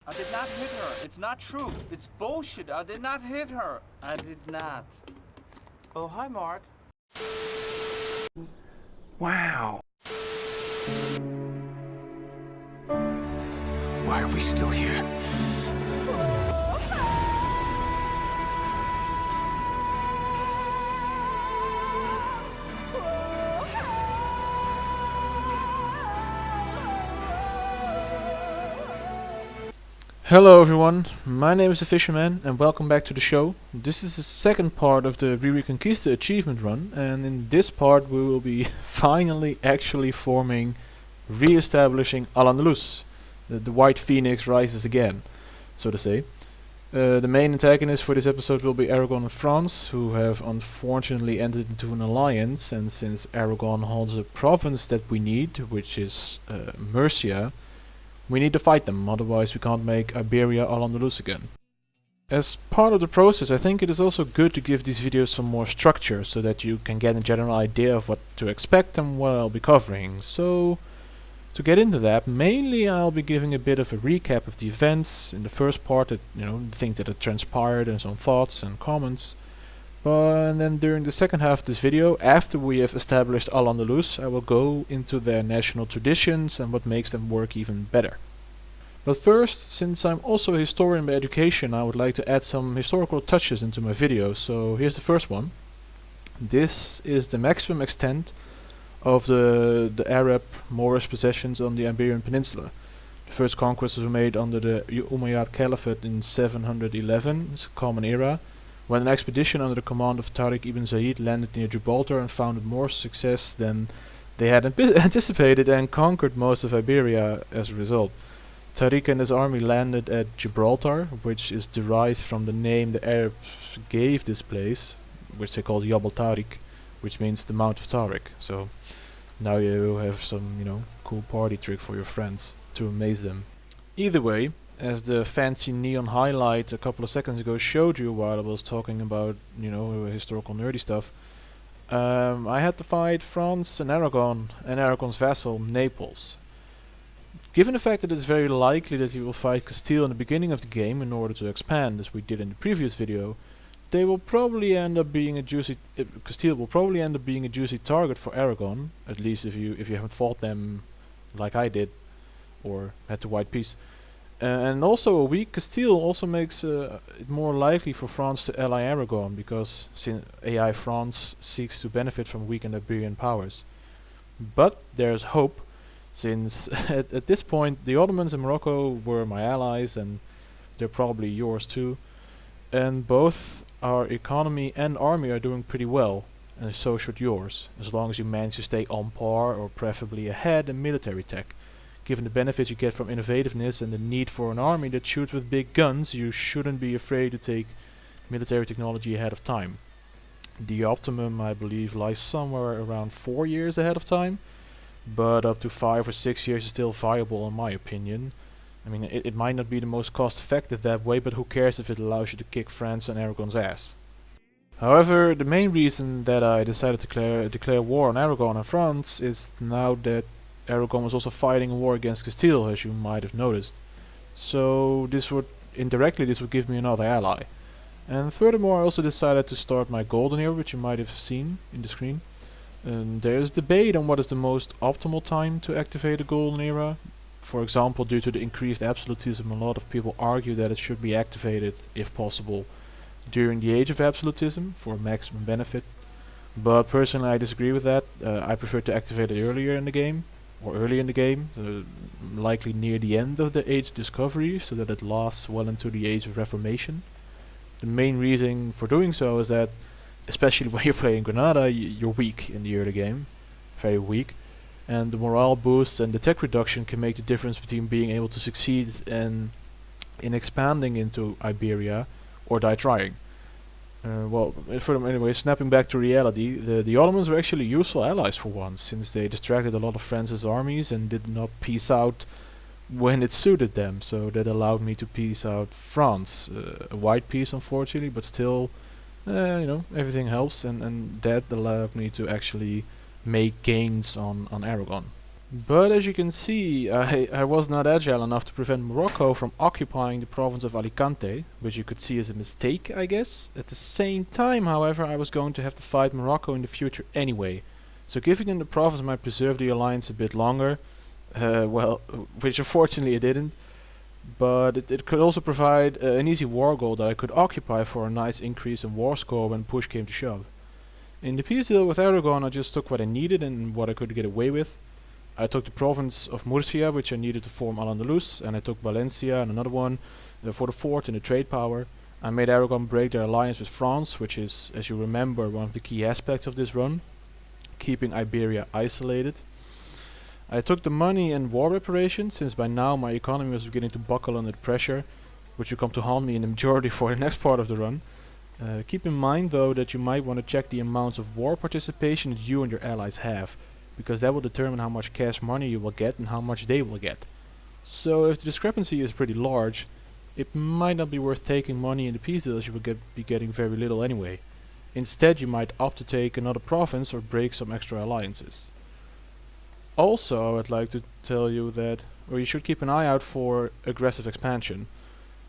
I did not hit her. It's not true. It's bullshit. I did not hit her. I did not. Oh, hi, Mark. Wow. Why are we still here? Hello everyone, my name is the Fisherman and welcome back to the show. This is the second part of the Re-Reconquista achievement run, and in this part we will be finally actually re-establishing Al-Andalus. The White Phoenix rises again, so to say. The main antagonists for this episode will be Aragon and France, who have unfortunately entered into an alliance, and since Aragon holds a province that we need, which is Murcia, we need to fight them, otherwise we can't make Iberia Al-Andalus again. As part of the process, I think it is also good to give these videos some more structure, so that you can get a general idea of what to expect and what I'll be covering. So, to get into that, mainly I'll be giving a bit of a recap of the events in the first part, the things that have transpired and some thoughts and comments. And then during the second half of this video, after we have established Al-Andalus, I will go into their national traditions and what makes them work even better. But first, since I'm also a historian by education, I would like to add some historical touches into my video, so here's the first one. This is the maximum extent of the Arab Moorish possessions on the Iberian Peninsula. The first conquests were made under the Umayyad Caliphate in 711, it's a common era, when an expedition under the command of Tariq ibn Zayd landed near Gibraltar and found more success than they had anticipated and conquered most of Iberia as a result. Tariq and his army landed at Gibraltar, which is derived from the name the Arabs gave this place, which they called Jabal Tariq, which means the Mount of Tariq. So now you have some, cool party trick for your friends to amaze them. Either way, as the fancy neon highlight a couple of seconds ago showed you while I was talking about, historical nerdy stuff, I had to fight France and Aragon and Aragon's vassal, Naples. Given the fact that it's very likely that you will fight Castile in the beginning of the game in order to expand, as we did in the previous video, they will probably end up being a juicy Castile will probably end up being a juicy target for Aragon, at least if you haven't fought them like I did, or had to white peace. And also a weak Castile also makes it more likely for France to ally Aragon, because AI France seeks to benefit from weakened Iberian powers. But there's hope, since at this point the Ottomans and Morocco were my allies, and they're probably yours too. And both our economy and army are doing pretty well, and so should yours, as long as you manage to stay on par or preferably ahead in military tech. Given the benefits you get from innovativeness and the need for an army that shoots with big guns, you shouldn't be afraid to take military technology ahead of time. The optimum, I believe, lies somewhere around 4 years ahead of time, but up to 5 or 6 years is still viable in my opinion. I mean, it might not be the most cost effective that way, but who cares if it allows you to kick France and Aragon's ass. However, the main reason that I decided to declare war on Aragon and France is now that Aragon was also fighting a war against Castile, as you might have noticed. So this would give me another ally. And furthermore, I also decided to start my golden era, which you might have seen in the screen. And there is debate on what is the most optimal time to activate a golden era. For example, due to the increased absolutism, a lot of people argue that it should be activated, if possible, during the age of absolutism for maximum benefit. But personally I disagree with that. I prefer to activate it earlier in the game, or early in the game, likely near the end of the Age of Discovery, so that it lasts well into the Age of Reformation. The main reason for doing so is that, especially when you're playing Granada, you're weak in the early game, very weak, and the morale boost and the tech reduction can make the difference between being able to succeed in expanding into Iberia or die trying. Anyway, snapping back to reality, the Ottomans were actually useful allies for once, since they distracted a lot of France's armies and did not peace out when it suited them, so that allowed me to peace out France. A white peace, unfortunately, but still, everything helps, and that allowed me to actually make gains on Aragon. But as you can see, I was not agile enough to prevent Morocco from occupying the province of Alicante, which you could see as a mistake, I guess. At the same time, however, I was going to have to fight Morocco in the future anyway, so giving them the province might preserve the alliance a bit longer, well, which unfortunately it didn't, but it could also provide an easy war goal that I could occupy for a nice increase in war score when push came to shove. In the peace deal with Aragon, I just took what I needed and what I could get away with. I took the province of Murcia, which I needed to form Al-Andalus, and I took Valencia and another one for the fort and the trade power. I made Aragon break their alliance with France, which is, as you remember, one of the key aspects of this run, keeping Iberia isolated. I took the money and war reparations, since by now my economy was beginning to buckle under the pressure, which will come to haunt me in the majority for the next part of the run. Keep in mind though that you might want to check the amounts of war participation that you and your allies have, because that will determine how much cash money you will get and how much they will get. So if the discrepancy is pretty large, it might not be worth taking money in the peace deal, as you will be getting very little anyway. Instead you might opt to take another province or break some extra alliances. Also, I would like to tell you that you should keep an eye out for aggressive expansion,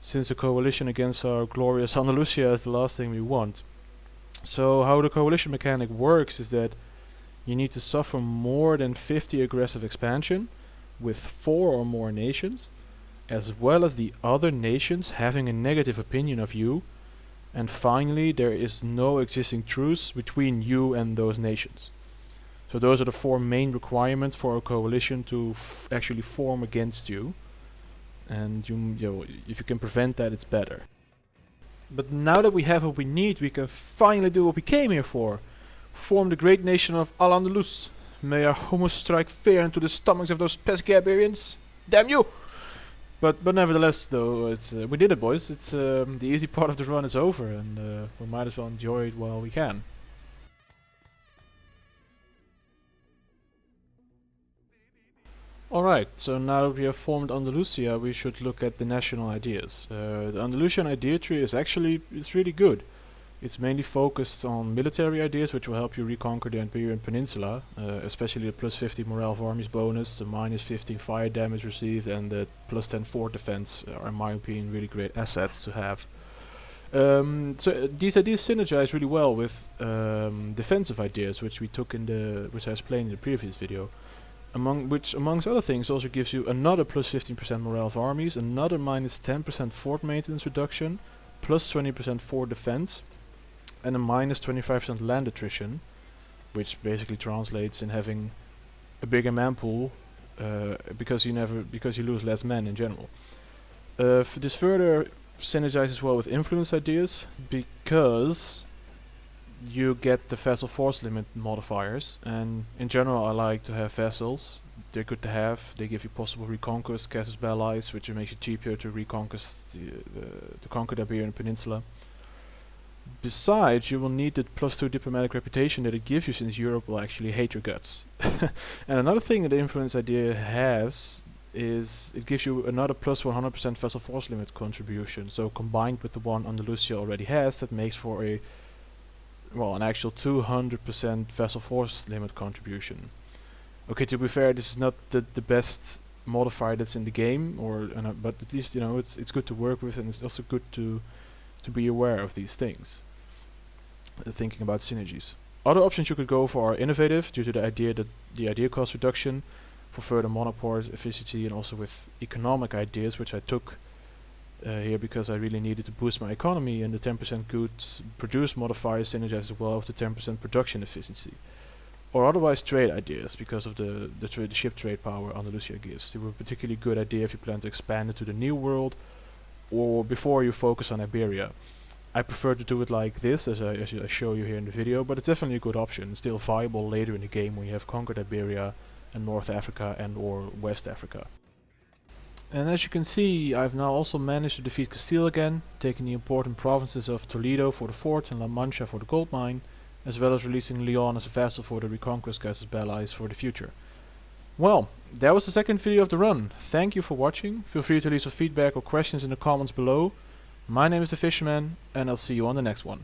since a coalition against our glorious Andalusia is the last thing we want. So how the coalition mechanic works is that you need to suffer more than 50 aggressive expansion with 4 or more nations, as well as the other nations having a negative opinion of you, and finally there is no existing truce between you and those nations. So those are the 4 main requirements for a coalition to actually form against you, and if you can prevent that, it's better. But now that we have what we need, we can finally do what we came here for. Form the great nation of Al-Andalus. May our hummus strike fear into the stomachs of those pesky Iberians. Damn you! But nevertheless, though, we did it, boys. It's the easy part of the run is over, and we might as well enjoy it while we can. Alright, so now that we have formed Andalusia, we should look at the national ideas. The Andalusian idea tree is it's really good. It's mainly focused on military ideas, which will help you reconquer the Iberian Peninsula, especially the plus 50 morale of armies bonus, the minus 15 fire damage received, and the plus 10 fort defense are, in my opinion, really great assets to have. So these ideas synergize really well with defensive ideas, which I explained in the previous video. Which amongst other things also gives you another plus 15% morale of armies, another minus 10% fort maintenance reduction, plus 20% fort defense, and a minus 25% land attrition, which basically translates in having a bigger man pool because you lose less men in general. This further synergizes well with influence ideas, because you get the vessel force limit modifiers, and in general I like to have vessels. They're good to have. They give you possible reconquest, casus belli, which makes it cheaper to reconquest to conquer the Iberian Peninsula. Besides, you will need the plus 2 diplomatic reputation that it gives you, since Europe will actually hate your guts. And another thing that the influence idea has is it gives you another plus 100% vessel force limit contribution. So combined with the one Andalusia already has, that makes for an actual 200% vessel force limit contribution. Okay, to be fair, this is not the best modifier that's in the game, but at least it's good to work with, and it's also good to be aware of these things. Thinking about synergies. Other options you could go for are innovative, due to the idea cost reduction, for further monoport efficiency, and also with economic ideas, which I took here because I really needed to boost my economy, and the 10% goods produced modifier synergizes as well with the 10% production efficiency. Or otherwise trade ideas, because of the ship trade power Andalusia gives. They were a particularly good idea if you plan to expand into the New World, or before you focus on Iberia. I prefer to do it like this, as I show you here in the video, but it's definitely a good option, still viable later in the game when you have conquered Iberia and North Africa and or West Africa. And as you can see, I've now also managed to defeat Castile again, taking the important provinces of Toledo for the fort and La Mancha for the gold mine, as well as releasing Leon as a vassal for the Reconquest casus belli for the future. Well, that was the second video of the run. Thank you for watching. Feel free to leave some feedback or questions in the comments below. My name is The Fisherman, and I'll see you on the next one.